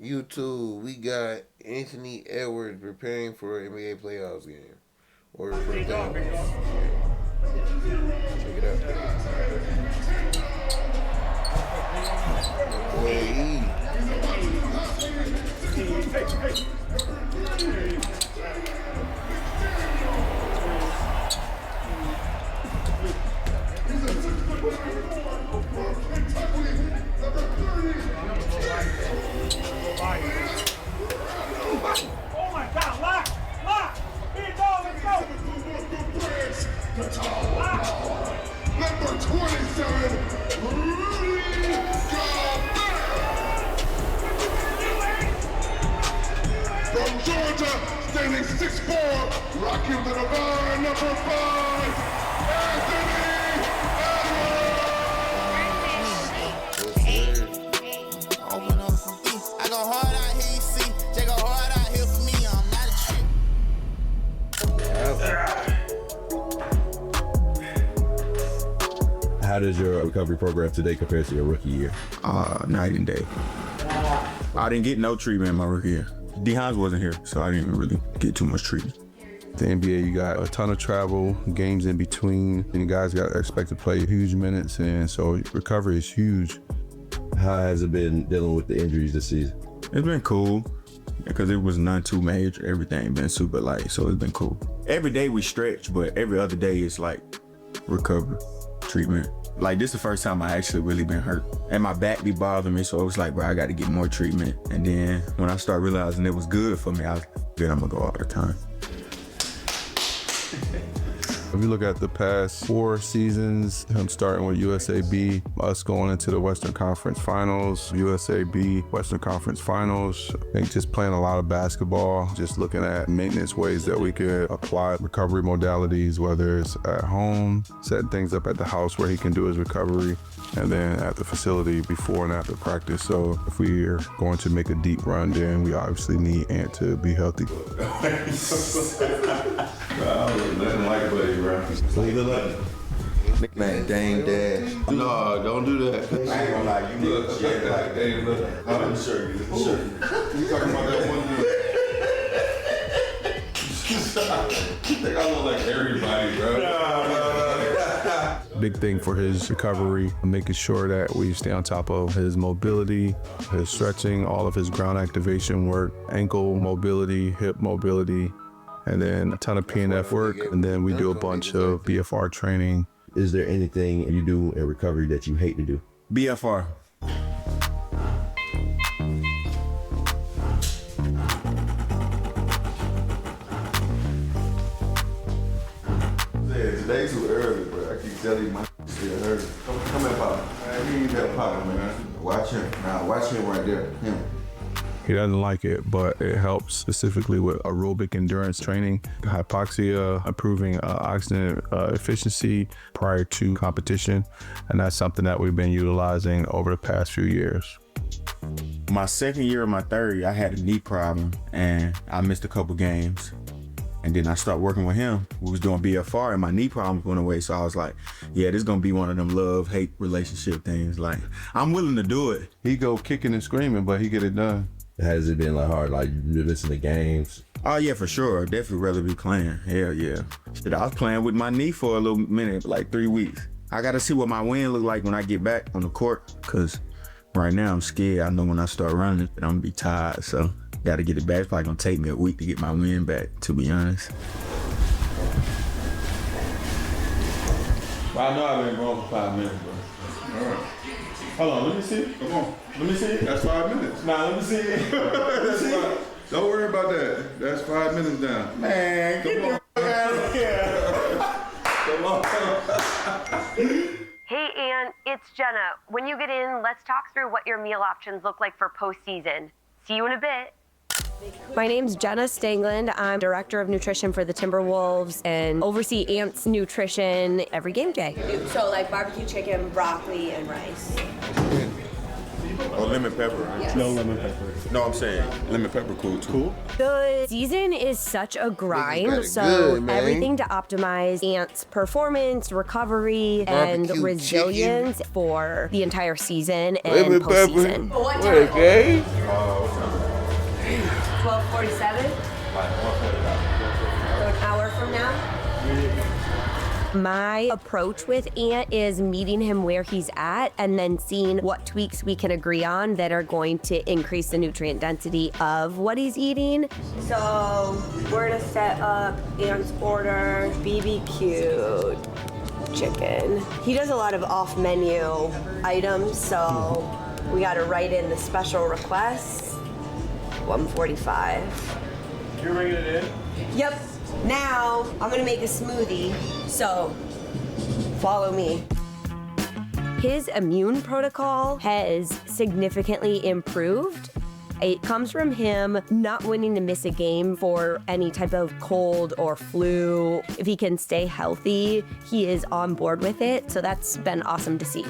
YouTube, we got Anthony Edwards preparing for an NBA playoffs game. Or for the playoffs. Check it out. Boy, Oh my God, lock! Big dog, let's go! Number 27, Rudy Gobert. From Georgia, standing 6'4", rocking the divine number 5, Anthony Open up some things. I go hard out here, you see. They go hard out here for me. I'm not a trick. How does your recovery program today compare to your rookie year? Night and day. I didn't get no treatment my rookie year. D. Hines wasn't here, so I didn't really get too much treatment. The NBA, you got a ton of travel, games in between, and you guys got expected to play huge minutes, and so recovery is huge. How has it been dealing with the injuries this season? It's been cool because it was none too major. Everything been super light, so it's been cool. Every day we stretch, but every other day it's like recovery, treatment. Like this is the first time I actually really been hurt. And my back be bothering me, so it was like, bro, I got to get more treatment. And then when I started realizing it was good for me, I was like, good, I'm gonna go all the time. If you look at the past 4 seasons, him starting with USAB, us going into the Western Conference Finals, USAB, Western Conference Finals, I think just playing a lot of basketball, just looking at maintenance ways that we could apply recovery modalities, whether it's at home, setting things up at the house where he can do his recovery, and then at the facility before and after practice. So if we are going to make a deep run, then we obviously need Ant to be healthy. Nothing like buddy, bro. So you look like nickname Dame Dash. No, don't do that. I ain't gonna lie, you look shit like Dame. Let me show you. You talking about that one dude? You think I look like everybody, bro? Big thing for his recovery, making sure that we stay on top of his mobility, his stretching, all of his ground activation work, ankle mobility, hip mobility, and then a ton of PNF work. And then we do a bunch of BFR training. Is there anything you do in recovery that you hate to do? BFR. Today too early, bro. I keep telling you my shit hurt. Come here, Papa. I need that Papa, man. Watch him. Now, watch him right there. Him. He doesn't like it, but it helps specifically with aerobic endurance training, hypoxia, improving oxygen efficiency prior to competition. And that's something that we've been utilizing over the past few years. My second year of my third year, I had a knee problem and I missed a couple games. And then I started working with him. We was doing BFR and my knee problems went away. So I was like, yeah, this is gonna be one of them love-hate relationship things. Like, I'm willing to do it. He go kicking and screaming, but he get it done. Has it been like hard, like you missing the games? Oh yeah, for sure. Definitely rather be playing. Hell yeah. Shit, I was playing with my knee for a little minute, like 3 weeks. I gotta see what my wind look like when I get back on the court, cause right now I'm scared. I know when I start running, I'm gonna be tired, so gotta get it back. It's probably gonna take me a week to get my wind back, to be honest. Well, I know I've been going for 5 minutes, bro. All right. Hold on, let me see it. Come on. Let me see it. That's 5 minutes. Nah, let me see it. That's fine. Don't worry about that. That's 5 minutes down. Man, Come on. out of here. Come on. Hey, Ann, it's Jenna. When you get in, let's talk through what your meal options look like for postseason. See you in a bit. My name's Jenna Stangland. I'm Director of Nutrition for the Timberwolves and oversee Ant's nutrition every game day. So like barbecue chicken, broccoli, and rice. Oh, lemon pepper. Right? Yes. No lemon pepper. No, I'm saying lemon pepper cool too. Cool? The season is such a grind, got it so good, man. everything to optimize Ant's performance, recovery, and Barbecue resilience for the entire season and Lemon pepper. postseason. What a game. What time 147? Like 145. So an hour from now? My approach with Ant is meeting him where he's at and then seeing what tweaks we can agree on that are going to increase the nutrient density of what he's eating. So we're gonna set up Ant's order BBQ chicken. He does a lot of off-menu items, so we gotta write in the special requests. 145. You're bringing it in? Yep. Now I'm gonna make a smoothie, so follow me. His immune protocol has significantly improved. It comes from him not wanting to miss a game for any type of cold or flu. If he can stay healthy, he is on board with it, so that's been awesome to see.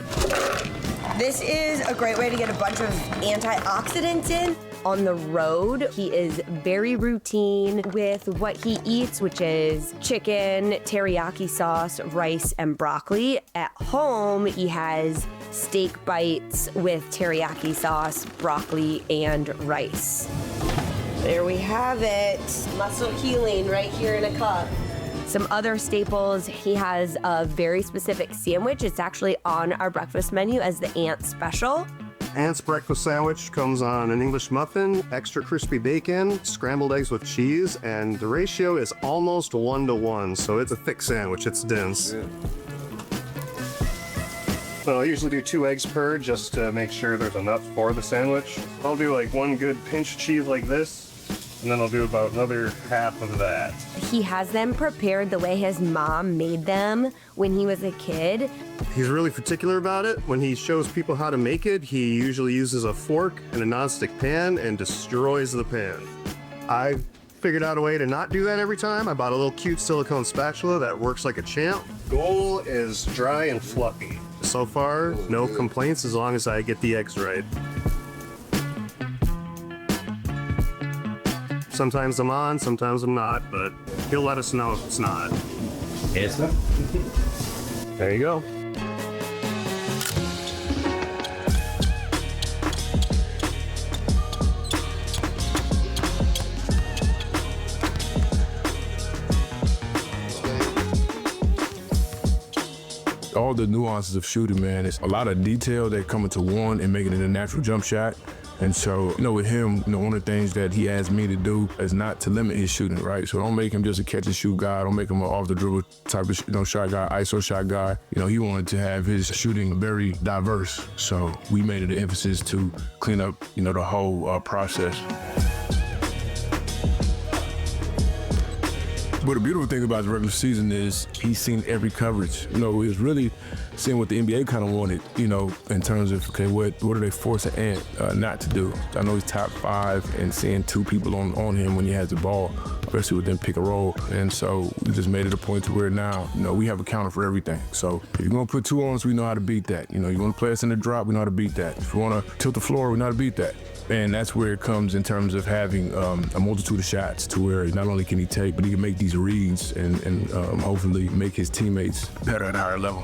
This is a great way to get a bunch of antioxidants in. On the road, he is very routine with what he eats, which is chicken, teriyaki sauce, rice, and broccoli. At home, he has steak bites with teriyaki sauce, broccoli, and rice. There we have it. Muscle healing right here in a cup. Some other staples, he has a very specific sandwich. It's actually on our breakfast menu as the Ant Special. Ant's breakfast sandwich comes on an English muffin, extra crispy bacon, scrambled eggs with cheese, and the ratio is almost 1-to-1, so it's a thick sandwich, it's dense. Yeah. So I'll usually do 2 eggs per, just to make sure there's enough for the sandwich. I'll do like 1 good pinch of cheese like this, and then I'll do about another half of that. He has them prepared the way his mom made them when he was a kid. He's really particular about it. When he shows people how to make it, he usually uses a fork and a nonstick pan and destroys the pan. I figured out a way to not do that every time. I bought a little cute silicone spatula that works like a champ. Goal is dry and fluffy. So far, no complaints as long as I get the eggs right. Sometimes I'm on, sometimes I'm not, but he'll let us know if it's not. Yes, sir. There you go. All the nuances of shooting, man, it's a lot of detail that come into one and making it a natural jump shot. And so, with him, one of the things that he asked me to do is not to limit his shooting, right? So don't make him just a catch and shoot guy. Don't make him an off the dribble type of, shot guy, ISO shot guy. He wanted to have his shooting very diverse. So we made it an emphasis to clean up, the whole process. But the beautiful thing about the regular season is he's seen every coverage. It was really seeing what the NBA kind of wanted, in terms of, okay, what are they forcing Ant not to do? I know he's top 5 and seeing 2 people on him when he has the ball, especially with them pick and roll. And so we just made it a point to where now, we have a counter for everything. So if you're going to put 2 on us, we know how to beat that. You want to play us in the drop, we know how to beat that. If you want to tilt the floor, we know how to beat that. And that's where it comes in terms of having a multitude of shots to where not only can he take, but he can make these reads and hopefully make his teammates better at a higher level.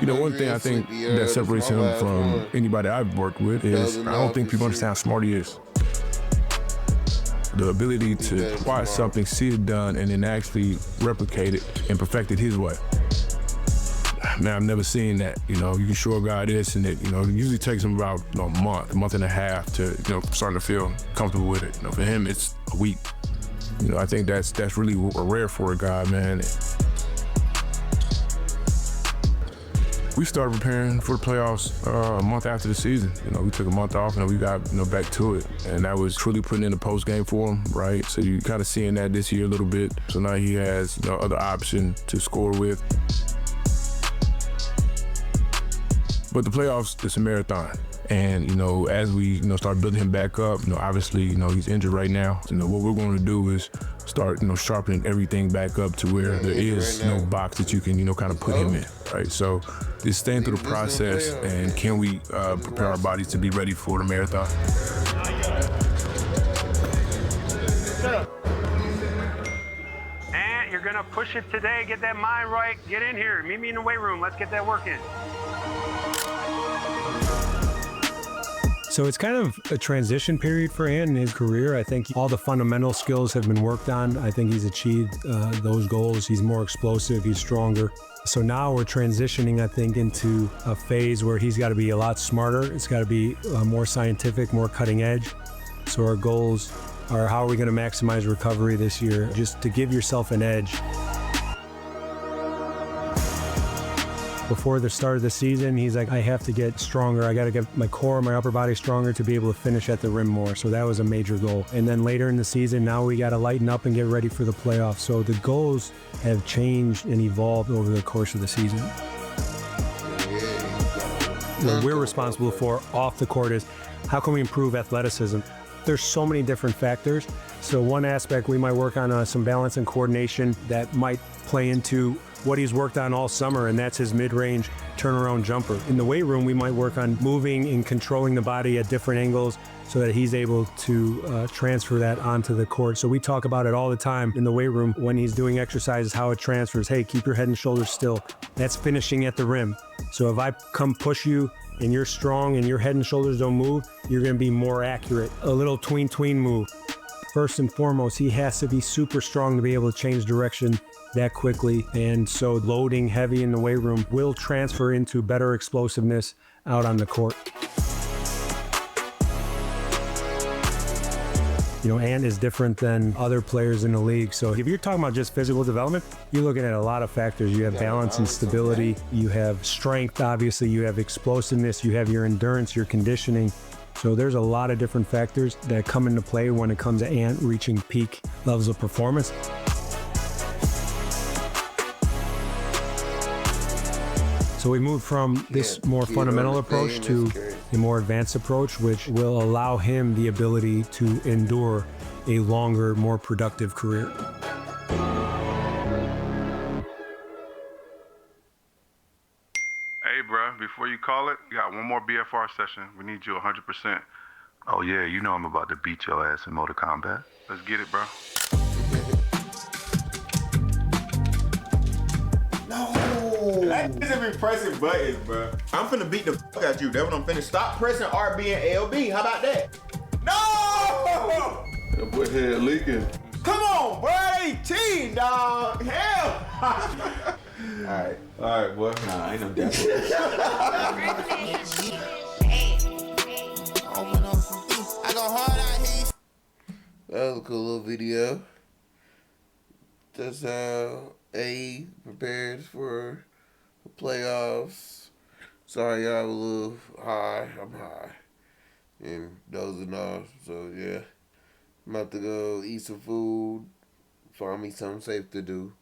One thing I think that separates him from anybody I've worked with is I don't think people understand how smart he is. The ability to watch something, see it done, and then actually replicate it and perfect it his way. Man, I've never seen that. You can show a guy this and it, it usually takes him about a month and a half to, start to feel comfortable with it. For him, it's a week. I think that's really rare for a guy, man. We started preparing for the playoffs a month after the season. We took a month off and we got back to it. And that was truly putting in the post game for him, right? So you kind of seeing that this year a little bit. So now he has other option to score with. But the playoffs, it's a marathon. And, as we, start building him back up, obviously, he's injured right now. What we're going to do is start, sharpening everything back up to where there is no box that you can, kind of put him in, right? So just staying through the process and can we prepare our bodies to be ready for the marathon? And you're gonna Push it today. Get that mind right. Get in here. Meet me in the weight room. Let's get that work in. So it's kind of a transition period for Ant in his career. I think all the fundamental skills have been worked on. I think he's achieved those goals. He's more explosive. He's stronger. So now we're transitioning, I think, into a phase where he's got to be a lot smarter. It's got to be more scientific, more cutting edge. So our goals are how are we going to maximize recovery this year, just to give yourself an edge. Before the start of the season, he's like, I have to get stronger. I got to get my core, my upper body stronger to be able to finish at the rim more. So that was a major goal. And then later in the season, now we got to lighten up and get ready for the playoffs. So the goals have changed and evolved over the course of the season. What we're responsible for off the court is how can we improve athleticism? There's so many different factors. So one aspect, we might work on some balance and coordination that might play into what he's worked on all summer, and that's his mid-range turnaround jumper. In the weight room, we might work on moving and controlling the body at different angles so that he's able to transfer that onto the court. So we talk about it all the time in the weight room when he's doing exercises, how it transfers. Hey, keep your head and shoulders still. That's finishing at the rim. So if I come push you and you're strong and your head and shoulders don't move, you're gonna be more accurate. A little tween move. First and foremost, he has to be super strong to be able to change direction that quickly. And so loading heavy in the weight room will transfer into better explosiveness out on the court. You know, Ant is different than other players in the league. So if you're talking about just physical development, you're looking at a lot of factors. You have balance and stability. You have strength, obviously. You have explosiveness. You have your endurance, your conditioning. So there's a lot of different factors that come into play when it comes to Ant reaching peak levels of performance. So we moved from this more fundamental approach to a more advanced approach, which will allow him the ability to endure a longer, more productive career. Hey, bro, before you call it, you got one more BFR session. We need you 100%. Oh, yeah, you know I'm about to beat your ass in Mortal Kombat. Let's get it, bro. That doesn't be pressing buttons, bro. I'm finna beat the fuck out you. That's what I'm finna. Stop pressing RB and LB. How about that? No! That boy head leaking. Come on, bro. 18, dog. Hell. All right, boy. Nah, ain't no doubt. That was a cool little video. That's how A prepares for the playoffs. Sorry, y'all a little high. I'm high. And dozing off. So, yeah. I'm about to go eat some food. Find me something safe to do.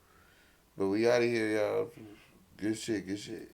But we out of here, y'all. Good shit, good shit.